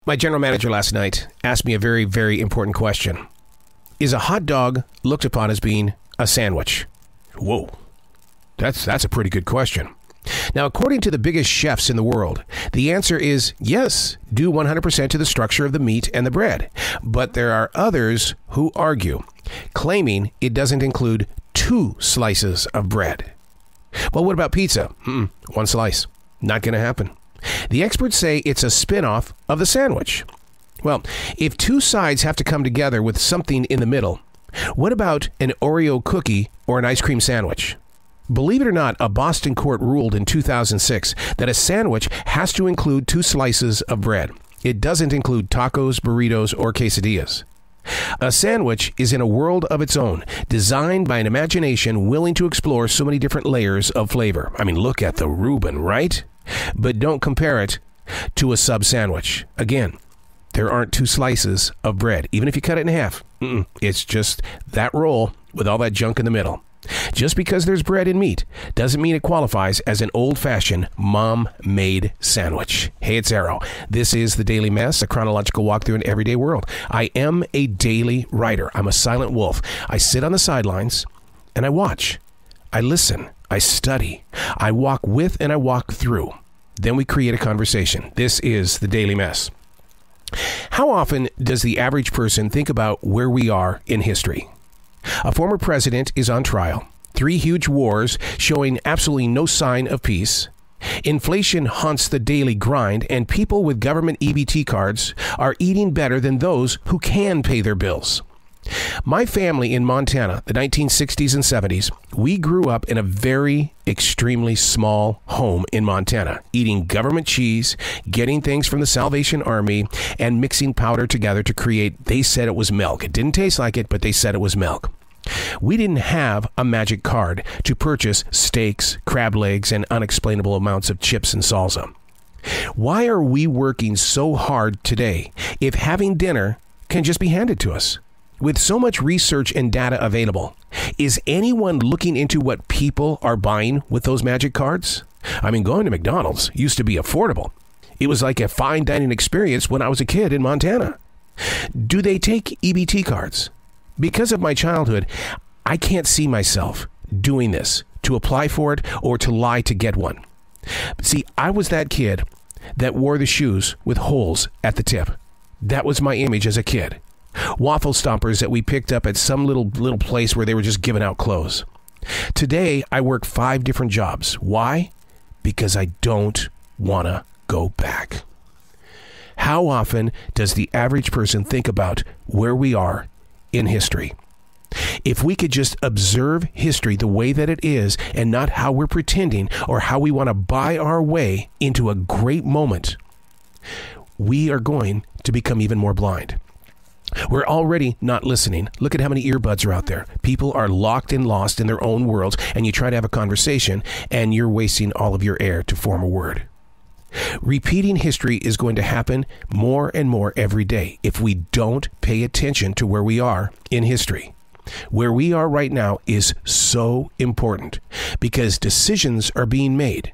My general manager last night asked me a very, very important question. Is a hot dog looked upon as being a sandwich? Whoa, that's a pretty good question. Now, according to the biggest chefs in the world, the answer is yes, due 100% to the structure of the meat and the bread. But there are others who argue, claiming it doesn't include 2 slices of bread. Well, what about pizza? 1 slice. Not going to happen. The experts say it's a spin-off of the sandwich. Well, if 2 sides have to come together with something in the middle, what about an Oreo cookie or an ice cream sandwich? Believe it or not, a Boston court ruled in 2006 that a sandwich has to include 2 slices of bread. It doesn't include tacos, burritos, or quesadillas. A sandwich is in a world of its own, designed by an imagination willing to explore so many different layers of flavor. I mean, look at the Reuben, right? But don't compare it to a sub sandwich. Again, there aren't 2 slices of bread. Even if you cut it in half, it's just that roll with all that junk in the middle. Just because there's bread and meat doesn't mean it qualifies as an old-fashioned mom-made sandwich. Hey, it's Arrow. This is The Daily Mess, a chronological walk through an everyday world. I am a daily writer. I'm a silent wolf. I sit on the sidelines and I watch. I listen. I study. I walk with and I walk through. Then we create a conversation. This is The Daily Mess. How often does the average person think about where we are in history? A former president is on trial. 3 huge wars showing absolutely no sign of peace. Inflation haunts the daily grind, and people with government EBT cards are eating better than those who can pay their bills. My family in Montana, the 1960s and 70s, we grew up in a very extremely small home in Montana, eating government cheese, getting things from the Salvation Army, and mixing powder together to create, they said it was milk. It didn't taste like it, but they said it was milk. We didn't have a magic card to purchase steaks, crab legs, and unexplainable amounts of chips and salsa. Why are we working so hard today if having dinner can just be handed to us? With so much research and data available, is anyone looking into what people are buying with those magic cards? I mean, going to McDonald's used to be affordable. It was like a fine dining experience when I was a kid in Montana. Do they take EBT cards? Because of my childhood, I can't see myself doing this, to apply for it or to lie to get one. See, I was that kid that wore the shoes with holes at the tip. That was my image as a kid. Waffle stompers that we picked up at some little place where they were just giving out clothes. Today, I work 5 different jobs. Why? Because I don't want to go back. How often does the average person think about where we are in history? If we could just observe history the way that it is and not how we're pretending or how we want to buy our way into a great moment, we are going to become even more blind. We're already not listening. Look at how many earbuds are out there. People are locked and lost in their own worlds, and you try to have a conversation, and you're wasting all of your air to form a word. Repeating history is going to happen more and more every day if we don't pay attention to where we are in history. Where we are right now is so important because decisions are being made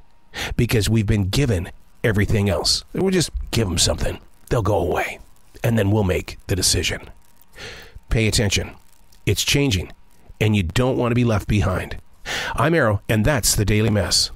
because we've been given everything else. We'll just give them something. They'll go away. And then we'll make the decision. Pay attention. It's changing, and you don't want to be left behind. I'm Arrow, and that's The Daily Mess.